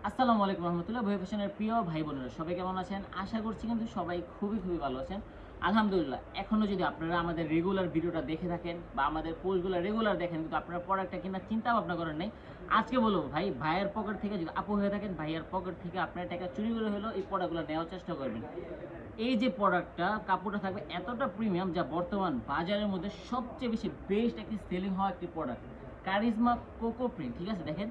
আসসালামু আলাইকুম রহমতুল্লাহ। ভয় ফ্যাশনের প্রিয় ভাই বোনেরা সবাই কেমন আছেন? আশা করছি কিন্তু সবাই খুবই ভালো আছেন। আলহামদুলিল্লাহ। এখনো যদি আপনারা আমাদের রেগুলার ভিডিওটা দেখে থাকেন বা আমাদের পোস্টগুলো রেগুলার দেখেন কিন্তু আপনারা প্রোডাক্টটা কেনার চিন্তা ভাবনা করেন নাই। আজকে বলবো ভাই, ভাইয়ের পকেট থেকে যদি আপু হয়ে থাকেন, ভাইয়ের পকেট থেকে আপনার টাকা চুরি করে হলেও এই প্রোডাক্টগুলো নেওয়ার চেষ্টা করবেন। এই যে প্রোডাক্টটা, কাপড়টা থাকবে এতটা প্রিমিয়াম, যা বর্তমান বাজারের মধ্যে সবচেয়ে বেশি বেস্ট একটি সেলিং হওয়া একটি প্রোডাক্ট, কারিজমা কোকো প্রিন্ট। ঠিক আছে, দেখেন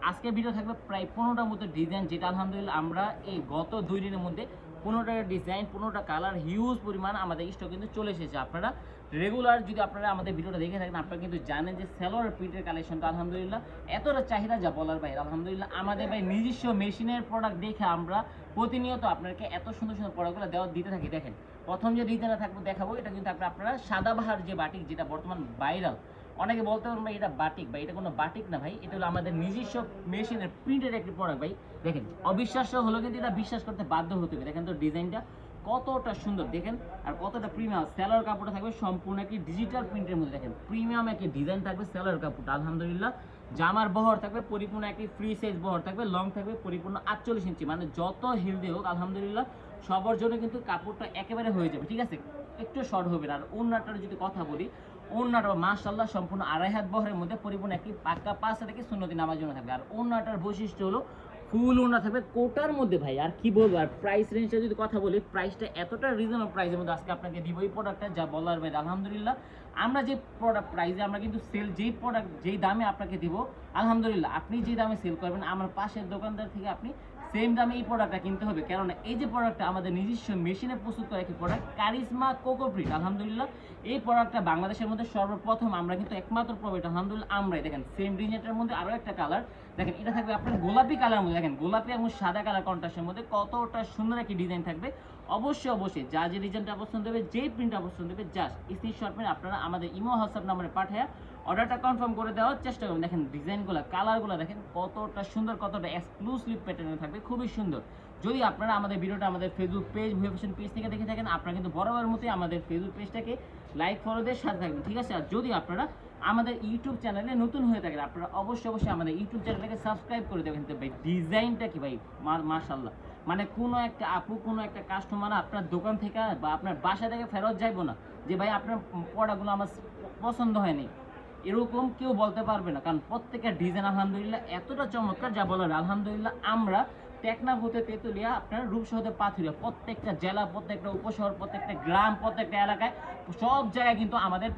আজকের ভিডিও থাকবে প্রায় 15টার মতো ডিজাইন, যেটা আলহামদুলিল্লাহ আমরা এই গত 2 দিনের মধ্যে 15টা ডিজাইন, 15টা কালার, হিউজ পরিমাণ আমাদের স্টক কিন্তু চলে এসেছে। আপনারা রেগুলার যদি আপনারা আমাদের ভিডিওটা দেখে থাকেন, আপনারা কিন্তু জানেন যে সালোয়ার প্রিন্টের কালেকশনটা আলহামদুলিল্লাহ এতটা চাহিদা যা বলার বাইরে। আলহামদুলিল্লাহ আমাদের ভাই নিজস্ব মেশিনের প্রোডাক্ট দেখে আমরা প্রতিনিয়ত আপনাকে এত সুন্দর সুন্দর প্রোডাক্টগুলো দিতে থাকি। দেখেন প্রথম যে ডিজাইনটা থাকবো দেখাবো, এটা কিন্তু আপনারা সাদাবাহার যে বাটিক, যেটা বর্তমান ভাইরাল। অনেকে বলতে পারেন ভাই এটা বাটিক, ভাই এটা কোনো বাটিক না ভাই, এটা হলো আমাদের নিজস্ব মেশিনের প্রিন্টের একটি প্রোডাক্ট ভাই। দেখেন অবিশ্বাস্য হলো কিন্তু এটা বিশ্বাস করতে বাধ্য হতে হবে। দেখেন তো ডিজাইনটা কতটা সুন্দর দেখেন, আর কতটা প্রিমিয়াম। সেলার কাপড়টা থাকবে সম্পূর্ণ একটি ডিজিটাল প্রিন্টের মধ্যে। দেখেন প্রিমিয়াম একটি ডিজাইন থাকবে সেলার কাপড়টা আলহামদুলিল্লাহ। জামার বহর থাকবে পরিপূর্ণ একটি ফ্রি সাইজ বহর থাকবে, লং থাকবে পরিপূর্ণ 48 ইঞ্চি, মানে যত হেলদি হোক আলহামদুলিল্লাহ সবার জন্য কিন্তু কাপড়টা একেবারে হয়ে যাবে। ঠিক আছে, একটু শর্ট হবে না। আর ওড়নাটার যদি কথা বলি, ওড়নাটা মাশাআল্লাহ সম্পূর্ণ 2.5 হাত বহরের মধ্যে পরিপূর্ণ একটি পাক্কা 5 হাত থেকে সুন্নতি নামাজ জন্য থাকবে। আর ওড়নাটার বৈশিষ্ট্য হলো ফুল ওড়না থাকবে কোটার মধ্যে ভাই। আর কি বলবো, আর প্রাইস রেঞ্জটা যদি কথা বলি, প্রাইসটা এতটা রিজনেবল প্রাইসের মধ্যে আজকে আপনাকে দিব এই প্রোডাক্টটা, যা বলার বাইরে। আলহামদুলিল্লাহ আমরা যে প্রোডাক্ট প্রাইসে আমরা কিন্তু সেল, যেই প্রোডাক্ট যেই দামে আপনাকে দিব, আলহামদুলিল্লাহ আপনি যে দামে সেল করবেন আমার পাশের দোকানদার থেকে আপনি সেম দামে এই প্রোডাক্টটা কিনতে হবে। কারণ এই যে প্রোডাক্টটা আমাদের নিজস্ব মেশিনে প্রস্তুত করা একটি প্রোডাক্ট, কারিজমা কোকো প্রিন্ট। আলহামদুলিল্লাহ এই প্রোডাক্টটা বাংলাদেশের মধ্যে সর্বপ্রথম, আমরা কিন্তু একমাত্র প্রোভাইড আলহামদুলিল্লাহ আমরাই। দেখেন সেম ডিজাইনটার মধ্যে আরও একটা কালার, দেখেন এটা থাকবে আপনার গোলাপি কালার মধ্যে। দেখেন গোলাপি এবং সাদা কালার কন্ট্রাস্টের মধ্যে কতটা সুন্দর একটি ডিজাইন থাকবে। অবশ্যই যা যে ডিজাইনটা পছন্দ হবে, যেই প্রিন্টটা পছন্দ হবে, জাস্ট স্ক্রিনশট মেরে আপনারা আমাদের ইমো হোয়াটসঅ্যাপ নম্বরে পাঠিয়ে অর্ডারটা কনফার্ম করে দেওয়ার চেষ্টা করবেন। দেখেন ডিজাইনগুলো, কালারগুলো দেখেন কতটা সুন্দর, কতটা এক্সক্লুসিভ প্যাটার্নে থাকবে, খুবই সুন্দর। যদি আপনারা আমাদের ভিডিওটা আমাদের ফেসবুক পেজ, ভুয়া ফ্যাশন পেজ থেকে দেখে থাকেন, আপনারা কিন্তু বরাবর মতোই আমাদের ফেসবুক পেজটাকে লাইক ফলো দিয়ে সাথে থাকবেন। ঠিক আছে, আর যদি আপনারা আমাদের ইউটিউব চ্যানেলে নতুন হয়ে থাকেন, আপনারা অবশ্যই আমাদের ইউটিউব চ্যানেলটাকে সাবস্ক্রাইব করে দেবেন। কিন্তু ভাই ডিজাইনটা কি ভাই, মাশাআল্লাহ, মানে কোনো একটা আপু, কোনো একটা কাস্টমার আপনার দোকান থেকে বা আপনার বাসা থেকে ফেরত যাইবো না যে ভাই আপনার প্রোডাক্টগুলো আমার পছন্দ হয়নি, এরকম কেউ বলতে পারবে না। কারণ প্রত্যেকটা ডিজাইন আলহামদুলিল্লাহ এতটা চমৎকার, যা বলার। আলহামদুলিল্লাহ আমরা টেকনাফ হতে তেতুলিয়া, আপনার রূপসা হতে পাথুরিয়া, প্রত্যেকটা জেলা, প্রত্যেকটা উপশহর, প্রত্যেকটা গ্রাম, প্রত্যেকটা এলাকায়, সব জায়গায় কিন্তু আমাদের,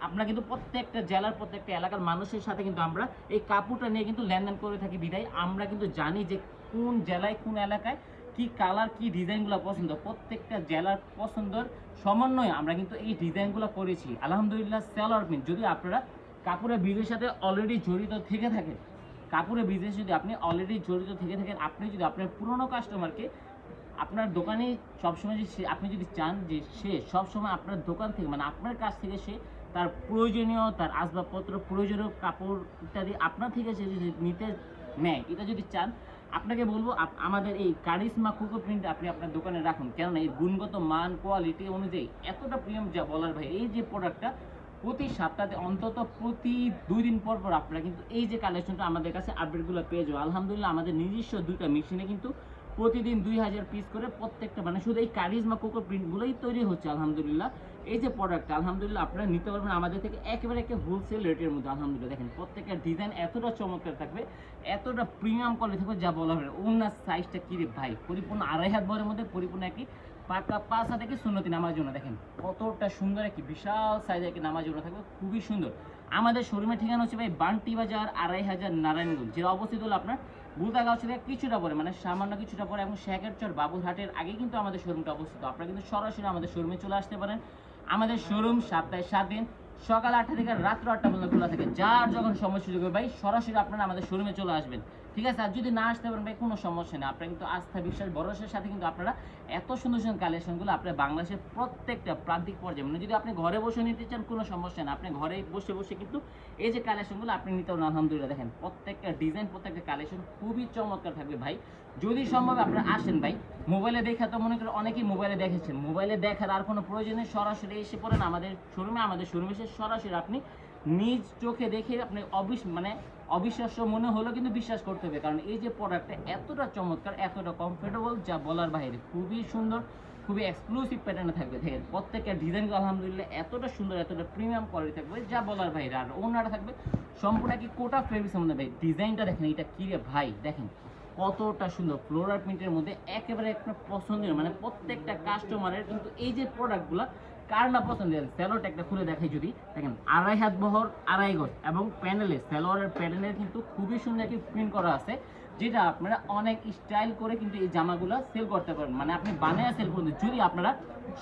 আমরা কিন্তু প্রত্যেকটা জেলার প্রত্যেকটা এলাকার মানুষের সাথে কিন্তু আমরা এই কাপড়টা নিয়ে কিন্তু লেনদেন করে থাকি। বিধায় আমরা কিন্তু জানি যে কোন জেলায় কোন এলাকায় কি কালার, কি ডিজাইনগুলো পছন্দ, প্রত্যেকটা জেলার পছন্দের সমন্বয়ে আমরা কিন্তু এই ডিজাইনগুলো করেছি আলহামদুলিল্লাহ। সেলার প্রিন্ট, যদি আপনারা কাপড়ের বিজনেসের সাথে অলরেডি জড়িত থেকে থাকেন, কাপড়ের বিজনেস যদি আপনি অলরেডি জড়িত থেকে থাকেন, আপনি যদি আপনার পুরনো কাস্টমারকে আপনার দোকানে সবসময়, যে আপনি যদি চান যে সে সবসময় আপনার দোকান থেকে, মানে আপনার কাছ থেকে সে তার প্রয়োজনীয়, তার আসবাবপত্র, প্রয়োজনীয় কাপড় ইত্যাদি আপনার থেকে সে যদি নিতে নেয়, এটা যদি চান, আপনাকে বলবো আমাদের এই কারিজমা কোকো প্রিন্ট আপনি আপনার দোকানে রাখুন। কেননা এই গুণগত মান, কোয়ালিটি অনুযায়ী এতটা প্রিমিয়াম, যা বলার ভাই। এই যে প্রোডাক্টটা প্রতি সপ্তাহে অন্তত প্রতি 2 দিন পর পর আপনারা কিন্তু এই যে কালেকশনটা আমাদের কাছে আপডেটগুলো পেয়ে যাবেন। আলহামদুলিল্লাহ আমাদের নিজস্ব 2টা মেশিনে কিন্তু প্রতিদিন 2000 পিস করে প্রত্যেকটা, মানে শুধু এই কারিজমা কোকো প্রিন্টগুলোই তৈরি হচ্ছে আলহামদুলিল্লাহ। এই যে প্রোডাক্টটা আলহামদুলিল্লাহ আপনারা নিতে পারবেন আমাদের থেকে একেবারে একটা হোলসেল রেটের মধ্যে। আলহামদুলিল্লাহ দেখেন প্রত্যেকটা ডিজাইন এতটা চমৎকার থাকবে, এতটা প্রিমিয়াম কোয়ালিটি থাকবে, যা বলা হয়। ওনার সাইজটা কি রে ভাই, পরিপূর্ণ 2.5 হাত বহরের মধ্যে পরিপূর্ণ একটি পাকা 5 হাত থেকে সুন্নতি নামার জন্য। দেখেন কতটা সুন্দর একটি বিশাল সাইজের একটি নামার জন্য থাকবে, খুবই সুন্দর। আমাদের শোরুমের ঠিকানা হচ্ছে ভাই বান্টি বাজার 2.5 নারায়ণগঞ্জ, যেটা অবস্থিত হলো আপনার বুলতাগাঁও থেকে কিছুটা পরে, মানে সামান্য কিছুটা পরে, এবং শেখেরচর বাবুরহাটের আগে কিন্তু আমাদের শোরুমটা অবস্থিত। আপনারা কিন্তু সরাসরি আমাদের শোরুমে চলে আসতে পারেন। আমাদের শোরুম সপ্তাহে 7 দিন সকাল 8টা থেকে রাত্র 8টা পর্যন্ত খোলা থাকে। যার যখন সময় সুযোগ হবে ভাই সরাসরি আপনারা আমাদের শোরুমে চলে আসবেন। ঠিক আছে, আর যদি না আসতে পারেন ভাই কোনো সমস্যা নেই, আপনারা কিন্তু আস্থা, বিশ্বাস, ভরসার সাথে কিন্তু আপনারা এত সুন্দর সুন্দর কালেকশনগুলো আপনার বাংলাদেশের প্রত্যেকটা প্রান্তিক পর্যায়ে, মানে যদি আপনি ঘরে বসে নিতে চান কোনো সমস্যা নেই, আপনি ঘরে বসে বসে কিন্তু এই যে কালেকশনগুলো আপনি নিতে পারেন। আলহামদুলিল্লাহ দেখেন প্রত্যেকটা ডিজাইন, প্রত্যেকটা কালেকশন খুবই চমৎকার থাকবে ভাই। যদি সম্ভব আপনারা আসেন ভাই, মোবাইলে দেখা তো মনে করেন অনেকেই মোবাইলে দেখেছেন, মোবাইলে দেখার আর কোনো প্রয়োজন নেই, সরাসরি এসে পড়েন আমাদের শোরুমে। আমাদের শোরুমে এসে সরাসরি আপনি নিজ চোখে দেখে আপনি অবিশ্বাস্য মনে হলেও কিন্তু বিশ্বাস করতে হবে, কারণ এই যে প্রোডাক্টটা এতটা চমৎকার, এতটা কমফোর্টেবল, যা বলার বাইরে। খুবই সুন্দর, খুবই এক্সক্লুসিভ প্যাটার্নে থাকবে। দেখেন প্রত্যেকটা ডিজাইন আলহামদুলিল্লাহ এতটা সুন্দর, এতটা প্রিমিয়াম কোয়ালিটি থাকবে, যা বলার বাইরে। আর ওনারা থাকবে সম্পূর্ণ কি কোটা ফেব্রিক্সের মধ্যে। ভাই ডিজাইনটা দেখেন, এটা কি রে ভাই, দেখেন কতটা সুন্দর ফ্লোরাল প্রিন্টের মধ্যে, একেবারে একটা পছন্দের, মানে প্রত্যেকটা কাস্টমারের কিন্তু এই যে প্রোডাক্টগুলো কার না পছন্দের। স্যালোয়ারটা একটা খুলে দেখাই যদি, দেখেন 2.5 হাত বহর 2.5 গজ, এবং প্যানেলে স্যালোয়ারের প্যানেলের কিন্তু খুবই সুন্দর একটি প্রিন্ট করা আছে, যেটা আপনারা অনেক স্টাইল করে কিন্তু এই জামাগুলো সেল করতে পারবেন। মানে আপনি বানায় সেল করবেন যদি আপনারা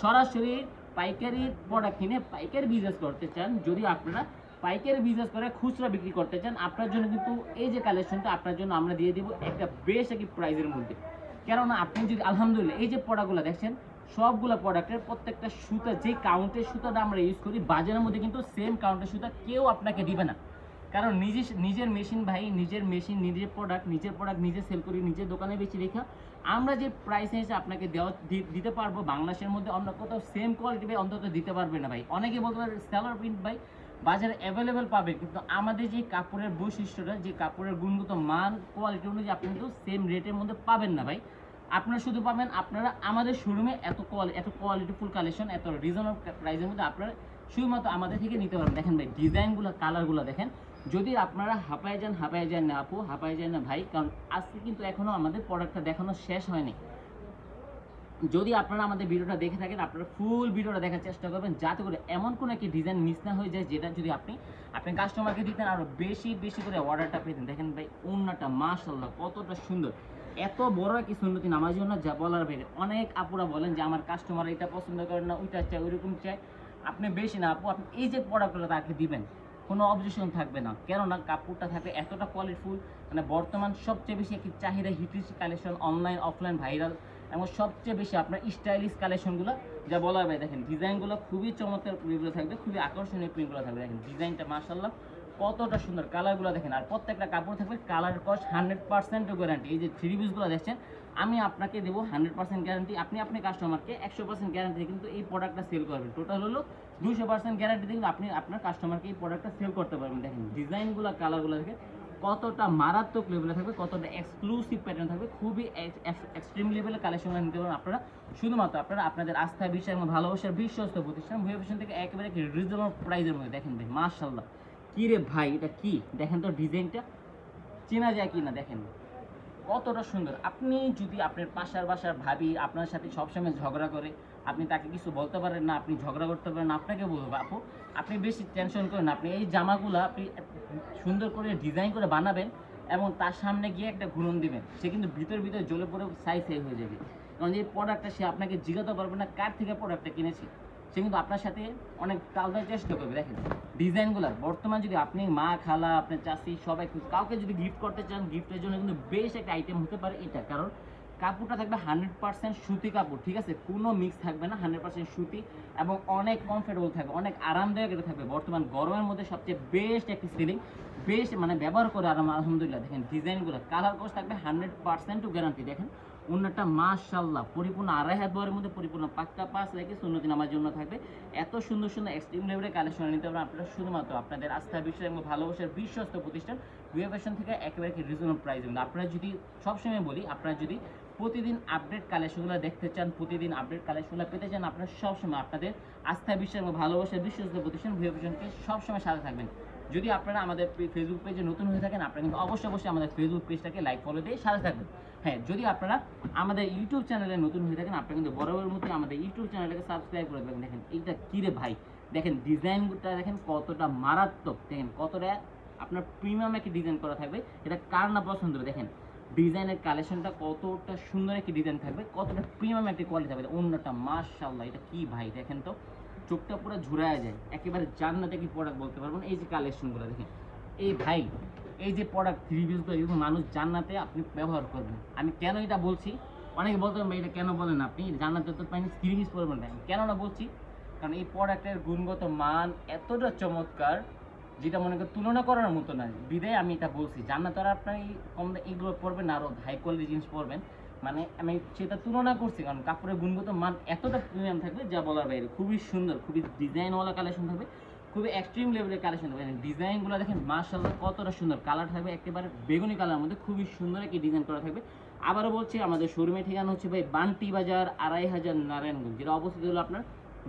সরাসরি পাইকারি প্রোডাক্ট কিনে পাইকারি বিজনেস করতে চান, যদি আপনারা পাইকারি বিজনেস করে খুচরা বিক্রি করতে চান, আপনার জন্য কিন্তু এই যে কালেকশনটা আপনার জন্য আমরা দিয়ে দিব একটা বেশ একটি প্রাইজের মধ্যে। কেননা আপনি যদি আলহামদুলিল্লাহ এই যে প্রোডাক্টগুলো দেখছেন, সবগুলো প্রোডাক্টের প্রত্যেকটা সুতা, যে কাউন্টের সুতাটা আমরা ইউজ করি বাজারের মধ্যে কিন্তু সেম কাউন্টের সুতা কেউ আপনাকে দিবে না। কারণ নিজের মেশিন ভাই, নিজের মেশিন, নিজের প্রোডাক্ট নিজে সেল করি, নিজের দোকানে বেশি রেখা আমরা যে প্রাইস এসে আপনাকে দিতে পারবো বাংলাদেশের মধ্যে অন্য কোথাও সেম কোয়ালিটি ভাই অন্তত দিতে পারবে না ভাই। অনেকে বলতে পারে স্যালোয়ার প্রিন্ট ভাই বাজারে অ্যাভেলেবেল পাবে, কিন্তু আমাদের যে কাপড়ের বৈশিষ্ট্যটা, যে কাপড়ের গুণগত মান কোয়ালিটি অনুযায়ী আপনি কিন্তু সেম রেটের মধ্যে পাবেন না ভাই। আপনারা শুধু পাবেন আপনারা আমাদের শোরুমে এত কোয়ালিটিফুল কালেকশন, এত রিজনেবল প্রাইসের মধ্যে আপনারা শুধুমাত্র আমাদের থেকে নিতে পারবেন। দেখেন ভাই ডিজাইনগুলো, কালারগুলো দেখেন, যদি আপনারা হাঁপায় যান না আপু, হাঁপায় যান না ভাই, কারণ আজকে কিন্তু এখনও আমাদের প্রোডাক্টটা দেখানো শেষ হয়নি। যদি আপনারা আমাদের ভিডিওটা দেখে থাকেন, আপনারা ফুল ভিডিওটা দেখার চেষ্টা করবেন, যাতে করে এমন কোনো একটি ডিজাইন মিস না হয়ে যায়, যেটা যদি আপনি কাস্টমারকে দিতেন আরও বেশি করে অর্ডারটা পেতেন। দেখেন ভাই ওন্নাটা মাশাআল্লাহ কতটা সুন্দর, এত বড় একটি সুন্নতি নামার জন্য যা বলার বাইরে। অনেক আপুরা বলেন যে আমার কাস্টমার এটা পছন্দ করে না, ওইটা চাই, ওইরকম চাই। আপনি বেশি না আপু, আপনি এই যে প্রোডাক্টগুলো তাকে দিবেন, কোনো অবজেকশন থাকবে না, কেননা কাপড়টা থাকবে এতটা কোয়ালিটিফুল। মানে বর্তমান সবচেয়ে বেশি একটি চাহিদা হিটিস কালেকশন, অনলাইন অফলাইন ভাইরাল, এবং সবচেয়ে বেশি আপনার স্টাইলিশ কালেকশনগুলো যা বলার ভাই। দেখেন ডিজাইনগুলো খুবই চমৎকার প্রিন্টগুলো থাকবে, খুবই আকর্ষণীয় প্রিন্টগুলো থাকবে। দেখেন ডিজাইনটা মাশাআল্লাহ কতটা সুন্দর, কালারগুলো দেখেন। আর প্রত্যেকটা কাপড় থাকবে কালার কস্ট 100% গ্যারান্টি। এই যে থ্রি পিসগুলো দেখছেন, আমি আপনাকে দেবো 100% গ্যারান্টি। আপনি কাস্টমারকে 100% গ্যারান্টি কিন্তু এই প্রোডাক্টটা সেল করবেন। টোটাল হলো 200% গ্যারান্টি কিন্তু আপনি আপনার কাস্টমারকে এই প্রোডাক্টটা সেল করতে পারবেন। দেখেন ডিজাইনগুলো, কালারগুলো দেখে কতটা মারাত্মক লেভেলে থাকবে, কতটা এক্সক্লুসিভ প্যাটার্ন থাকবে, খুবই এক্সট্রিম লেভেলের কালেকশন নিতে পারবেন আপনারা। শুধুমাত্র আপনারা আপনাদের আস্থা, বিশ্বাস এবং ভালোবাসার বিশ্বস্ত প্রতিষ্ঠান ভুয়া ফ্যাশন থেকে একেবারে রিজনেবল প্রাইসের মধ্যে। দেখেন ভাই মাশাআল্লাহ, কি রে ভাই, এটা কি দেখেন তো, ডিজাইনটা চেনা যায় কি না, দেখেন কতটা সুন্দর। আপনি যদি আপনার পাশের বাসার ভাবি আপনার সাথে সবসময় ঝগড়া করে, আপনি তাকে কিছু বলতে পারেন না, আপনি ঝগড়া করতে পারেন না, আপনাকে বলবো আপু আপনি বেশি টেনশন করেন না, আপনি এই জামাগুলো আপনি সুন্দর করে ডিজাইন করে বানাবেন এবং তার সামনে গিয়ে একটা ঘুরন দিবেন, সে কিন্তু ভিতর জ্বলে পড়ে সাই হয়ে যাবে। কারণ এই প্রোডাক্টটা সে আপনাকে জিজ্ঞাসা পারবে না কার থেকে প্রোডাক্টটা কিনেছি, সে কিন্তু আপনার সাথে অনেক তাল দেওয়ার চেষ্টা করবে। দেখেন ডিজাইনগুলো বর্তমান যদি আপনি মা, খালা, আপনার চাষি সবাই কাউকে যদি গিফট করতে চান, গিফটের জন্য কিন্তু বেশ একটা আইটেম হতে পারে এটা। কারণ কাপড়টা থাকবে 100% সুতি কাপড়, ঠিক আছে, কোনো মিক্স থাকবে না, 100% সুতি, এবং অনেক কমফোর্টেবল থাকবে, অনেক আরামদায়ক এটা থাকবে। বর্তমান গরমের মধ্যে সবচেয়ে বেস্ট একটি সিলিং, বেশ মানে ব্যবহার করে আরাম আলহামদুলিল্লাহ। দেখেন ডিজাইনগুলো, কালার কোর্স থাকবে 100% গ্যারান্টি। দেখেন অন্যটা মাশাআল্লাহ পরিপূর্ণ 2.5 হাত বহরের মধ্যে পরিপূর্ণ পাক্কা পাঁচ রেখে সুন্নতি নামার জন্য থাকবে। এত সুন্দর সুন্দর এক্সট্রিম লেভেলের কালেকশন নিতে পারবেন আপনারা শুধুমাত্র আপনাদের আস্থা, বিশ্বাস এবং ভালোবাসার বিশ্বস্ত প্রতিষ্ঠান ভুয়া ফ্যাশন থেকে একেবারে রিজনেবল প্রাইস। আপনারা যদি সবসময় বলি, আপনারা যদি প্রতিদিন আপডেট কালেকশনগুলো দেখতে চান, প্রতিদিন আপডেট কালেকশনগুলো পেতে চান, আপনারা সবসময় আপনাদের আস্থা, বিশ্বাস এবং ভালোবাসার বিশ্বস্ত প্রতিষ্ঠান ভুয়া ফ্যাশনকে সবসময় সাথে থাকবেন। যদি আপনারা আমাদের ফেসবুক পেজে নতুন হয়ে থাকেন, আপনারা কিন্তু অবশ্যই আমাদের ফেসবুক পেজটাকে লাইক ফলো দিয়ে সাথে থাকবেন। হ্যাঁ, যদি আপনারা আমাদের ইউটিউব চ্যানেলে নতুন হয়ে থাকেন, আপনারা কিন্তু বরাবর মতো আমাদের ইউটিউব চ্যানেলটাকে সাবস্ক্রাইব করে দেবেন। দেখেন এইটা কী রে ভাই, দেখেন ডিজাইনটা দেখেন কতটা মারাত্মক, দেখেন কতটা আপনার প্রিমিয়াম একটি ডিজাইন করা থাকবে, এটা কার না পছন্দ। দেখেন ডিজাইনের কালেকশনটা কতটা সুন্দর একটি ডিজাইন থাকবে, কতটা প্রিমিয়াম একটি কোয়ালিটি থাকবে। অন্যটা মাশাআল্লাহ, এটা কি ভাই, দেখেন তো চোখটা পুরো ঝুরায় যায়, একেবারে জান্নাতে কি প্রোডাক্ট বলতে পারবেন। এই যে কালেকশনগুলো দেখেন, এই ভাই এই যে প্রোডাক্ট রিভিউসগুলো এরকম মানুষ জান্নাতে আপনি ব্যবহার করবেন। আমি কেন এটা বলছি, অনেকে বলতে পারেন ভাই এটা কেন বলেন আপনি, জান্নাতে তো পাইনি রিভিউস করবেন না, কেন না বলছি, কারণ এই প্রোডাক্টের গুণগত মান এতটা চমৎকার, যেটা মনে করেন তুলনা করার মতো না, বিদায় আমি এটা বলছি। জান্নাত আর আপনার এই কম এইগুলো পড়বেন না, আরও হাই কোয়ালিটি জিনিস পড়বেন, মানে আমি সেটা তুলনা করছি, কারণ কাপড়ের গুণগত মান এতটা প্রিমিয়াম থাকবে যা বলার বাইরে। খুবই সুন্দর, খুবই ডিজাইনওয়ালা কালেকশন থাকবে, খুবই এক্সট্রিম লেভেলের কালেকশন দেখেন, ডিজাইনগুলো দেখেন মাশাআল্লাহ কতটা সুন্দর, কালার থাকবে একেবারে বেগুনি কালার মধ্যে, খুবই সুন্দর একটি ডিজাইন করা থাকবে। আবারও বলছি আমাদের শোরুমের ঠিকানা হচ্ছে ভাই বান্টি বাজার 2500 নারায়ণগঞ্জ, যেটা অবস্থিত হলো আপনার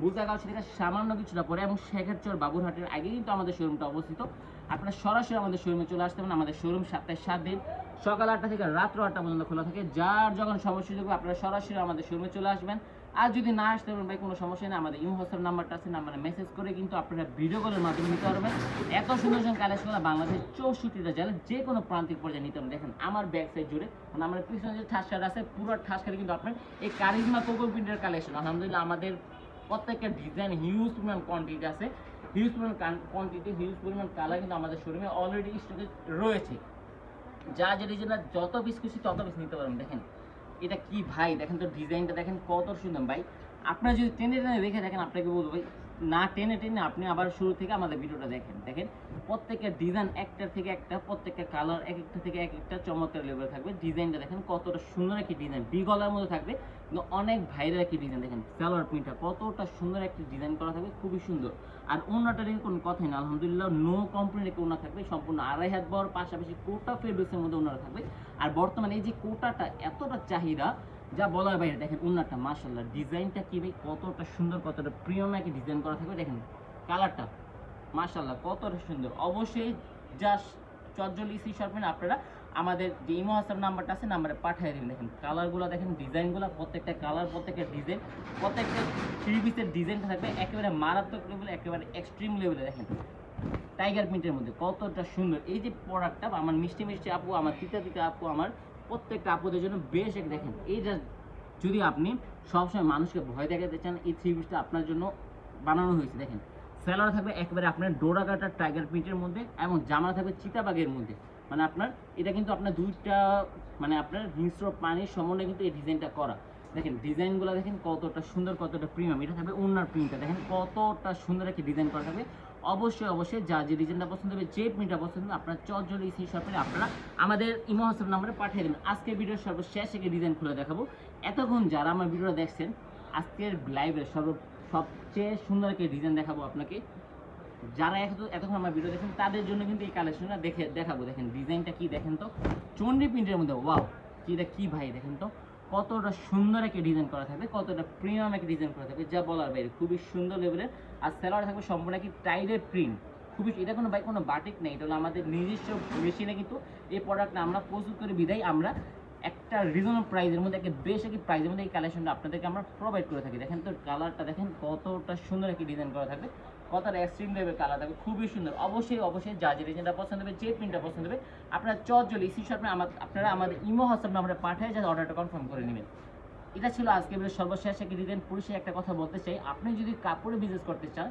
বুলতাগাছি থেকে সামান্য কিছুটা পরে এবং শেখারচর বাবুরহাটের আগে কিন্তু আমাদের শোরুমটা অবস্থিত। আপনারা সরাসরি আমাদের শোরুমে চলে আসতে পারেন। আমাদের শোরুম সপ্তাহে 7 দিন সকাল 8টা থেকে রাত্র 8টা পর্যন্ত খোলা থাকে। যার যখন সমস্যা থাকবে আপনারা সরাসরি আমাদের শোরুমে চলে আসবেন। আর যদি না আসতে পারেন ভাই কোনো সমস্যা নেই, আমাদের ইমো হোয়াটসঅ্যাপ নাম্বারটা আছে, নাম্বারে মেসেজ করে কিন্তু আপনারা ভিডিও কলের মাধ্যমে নিতে পারবেন। এত সুন্দর সুন্দর কালেকশন বাংলাদেশ 64টা জেলায় যে কোনো প্রান্তিক পর্যায়ে নিতে পারেন। দেখেন আমার ব্যাক সাইড জুড়ে মানে আমার পিছনে যে ঠাসকাটা আছে পুরো ঠাসকাটা কিন্তু আপনার এই কারিজমা কোকো প্রিন্টের কালেকশন। আলহামদুলিল্লাহ আমাদের প্রত্যেকটা ডিজাইন হিউজ পরিমাণ কোয়ান্টিটি আছে, হিউজ পরিমাণ কোয়ান্টিটি, হিউজ পরিমাণ কালার কিন্তু আমাদের শোরুমে অলরেডি স্টকে রয়েছে। যা যে ডিজাইনটা যত পিস খুশি তত পিস নিতে পারবেন। দেখেন এটা কি ভাই, দেখেন তো ডিজাইনটা দেখেন কত সুন্দর ভাই। আপনারা যদি টেনে টেনে দেখে দেখেন আপনাকে বলবো ভাই, না টেনে টেনে আপনি আবার শুরু থেকে আমাদের ভিডিওটা দেখেন। দেখেন প্রত্যেকটা ডিজাইন একটার থেকে একটা, প্রত্যেকটা কালার এক একটা থেকে এক একটা চমৎকার লেভেল থাকবে। ডিজাইনটা দেখেন কতটা সুন্দর একটি ডিজাইন, বি গলার মধ্যে থাকবে কিন্তু অনেক ভাইরাল একটি ডিজাইন। দেখেন সালোয়ার প্রিন্টটা কতটা সুন্দর একটি ডিজাইন করা থাকবে, খুবই সুন্দর। আর ওনাটার কোনো কথাই না, আলহামদুলিল্লাহ নো কমপ্লেন একটা ওনা থাকবে, সম্পূর্ণ 2.5 হাত বড়, পাশাপাশি কোটা ফেব্রিক্সের মধ্যে ওনারা থাকবে। আর বর্তমানে এই যে কোটাটা এতটা চাহিদা যা বলার বাইরে। দেখেন ওনাটা মাশাআল্লাহ ডিজাইনটা কি ভাই, কতটা সুন্দর, কতটা প্রিমিয়াম একটা ডিজাইন করা থাকবে। দেখেন কালারটা মাশাআল্লাহ কতটা সুন্দর। অবশ্যই জাস্ট চটজলদি স্ক্রিনশট নিন, আপনারা আমাদের যে ইমো হোয়াটসঅ্যাপ নাম্বারটা আছে নাম্বারে পাঠিয়ে দিন। দেখেন কালারগুলো দেখেন, ডিজাইনগুলো, প্রত্যেকটা কালার, প্রত্যেকটা ডিজাইন, প্রত্যেকটা থ্রি পিসের ডিজাইনটা থাকবে একেবারে মারাত্মক লেভেলে, একেবারে এক্সট্রিম লেভেলে। দেখেন টাইগার প্রিন্টের মধ্যে কতটা সুন্দর এই যে প্রোডাক্টটা, আমার মিষ্টি মিষ্টি আপু, আমার তিতা তিতা আপু, আমার প্রত্যেকটা আপুদের জন্য বেশ এক। দেখেন এইটা যদি আপনি সবসময় মানুষকে ভয় দেখাতে চান, এই থ্রি পিসটা আপনার জন্য বানানো হয়েছে। দেখেন সেলার থাকবে একেবারে আপনার ডোরা কাটার টাইগার প্রিন্টের মধ্যে এবং জামা থাকবে চিতাবাগের মধ্যে। মানে আপনার এটা কিন্তু আপনার দুইটা মানে আপনার হিংস্র প্রাণীর সমন্বয়ে কিন্তু এই ডিজাইনটা করা। দেখেন ডিজাইনগুলো দেখেন কতটা সুন্দর, কতটা প্রিমিয়াম। এটা থাকবে ওনার প্রিন্টটা দেখেন কতটা সুন্দর একটা ডিজাইন করা থাকবে। অবশ্যই অবশ্যই যা যে ডিজাইনটা পছন্দ হবে, যে প্রিন্টটা পছন্দ হবে, আপনার চটজলদি সেই শপে আপনারা আমাদের ইমো হোয়াটসঅ্যাপ নাম্বারে পাঠিয়ে দেবেন। আজকে ভিডিওর সর্বশেষ একটা ডিজাইন খুলে দেখাবো। এতক্ষণ যারা আমার ভিডিওটা দেখছেন, আজকের লাইভের সবচেয়ে সুন্দর একটা ডিজাইন দেখাবো আপনাকে। যারা এতক্ষণ আমার ভিডিও দেখেন তাদের জন্য কিন্তু এই কালেকশনটা দেখাবো। দেখেন ডিজাইনটা কি দেখেন তো, চন্ডী প্রিন্টের মধ্যে, ওয়াও কি ভাই, দেখেন তো কতটা সুন্দর একটা ডিজাইন করা থাকবে, কতটা প্রিমিয়াম একটা ডিজাইন করা থাকবে, যা বলার বাইরে, খুবই সুন্দর লেভেলের। আর সেলার থাকবে সম্পূর্ণ কি টাইডের প্রিন্ট, খুবই, এটা কোনো ভাই কোনো বাটিক নেই, এটা হলো আমাদের নিজস্ব মেশিনে কিন্তু এই প্রোডাক্টটা আমরা প্রস্তুত করে বিদায় আমরা একটা রিজনেবল প্রাইসের মধ্যে, একটা বেশ একটি প্রাইসের মধ্যে এই কালেকশনটা আপনাদেরকে আমরা প্রোভাইড করে থাকি। দেখেন তো কালারটা দেখেন কতটা সুন্দর একটি ডিজাইন করা থাকবে, কতটা এক্সট্রিম লেভেল কালার থাকবে, খুবই সুন্দর। অবশ্যই অবশ্যই যা যে ডিজাইনটা পছন্দ হবে, যে প্রিন্টটা পছন্দ হবে, আপনারা চটজলদি স্ক্রিনশট আপনারা আমাদের ইমো হোয়াটসঅ্যাপ নাম্বারে পাঠিয়ে যা অর্ডারটা কনফার্ম করে নেবেন। এটা ছিল আজকে ভিডিওর সর্বশেষ একটা ডিজাইন। পরিশেষে একটা কথা বলতে চাই, আপনি যদি কাপড়ে বিজনেস করতে চান,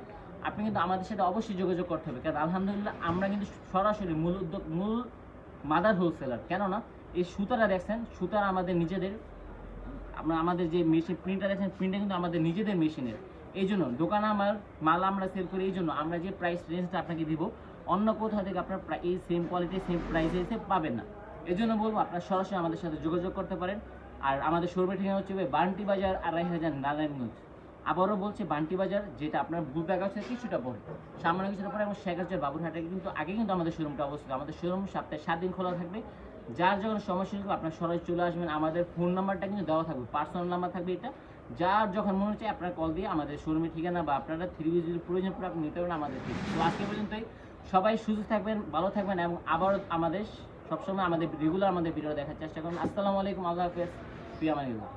আপনি কিন্তু আমাদের সাথে অবশ্যই যোগাযোগ করতে হবে। কারণ আলহামদুলিল্লাহ আমরা কিন্তু সরাসরি মূল মাদার হোলসেলার। কেননা এই সুতাটা দেখছেন, সুতার আমাদের নিজেদের, আমাদের যে মেশিন প্রিন্টার দেখছেন, প্রিন্টার কিন্তু আমাদের নিজেদের মেশিনের। এই জন্য দোকানে আমার মাল আমরা সেল করি, এই জন্য আমরা যে প্রাইস রেঞ্জটা আপনাকে দিব অন্য কোথাও থেকে আপনার এই সেম কোয়ালিটি সেম প্রাইসে এসে পাবেন না। এই জন্য বলবো আপনারা সরাসরি আমাদের সাথে যোগাযোগ করতে পারেন। আর আমাদের শোরুমের ঠিকানা হচ্ছে বান্টি বাজার 2500 নারায়ণগঞ্জ। আবারও বলছি বান্টি বাজার, যেটা আপনার বুলতাগাছ থেকে কিছুটা পরে, সামান্য কিছুটা পরে, এবং শেখারচর বাবুরহাটে কিন্তু আগে কিন্তু আমাদের শোরুমটা অবস্থিত। আমাদের শোরুম সপ্তাহে 7 দিন খোলা থাকবে। যার যখন সমস্যা হবে আপনার সরাসরি চলে আসবেন। আমাদের ফোন নাম্বারটা কিন্তু দেওয়া থাকবে, পার্সোনাল নাম্বার থাকবে এটা। যার যখন মনে হচ্ছে আপনার কল দিয়ে আমাদের শোরুমের ঠিকানা বা আপনারা থ্রি পিস যদি প্রয়োজন পড়ে আপনি নিতে পারেন আমাদের থেকে। তো আজকে পর্যন্তই, সবাই সুস্থ থাকবেন, ভালো থাকবেন এবং আবার আমাদের সবসময় আমাদের রেগুলার আমাদের ভিডিও দেখার চেষ্টা করুন। আসসালামু আলাইকুম, আল্লাহ হাফেজ, ফি আমানিল্লাহ।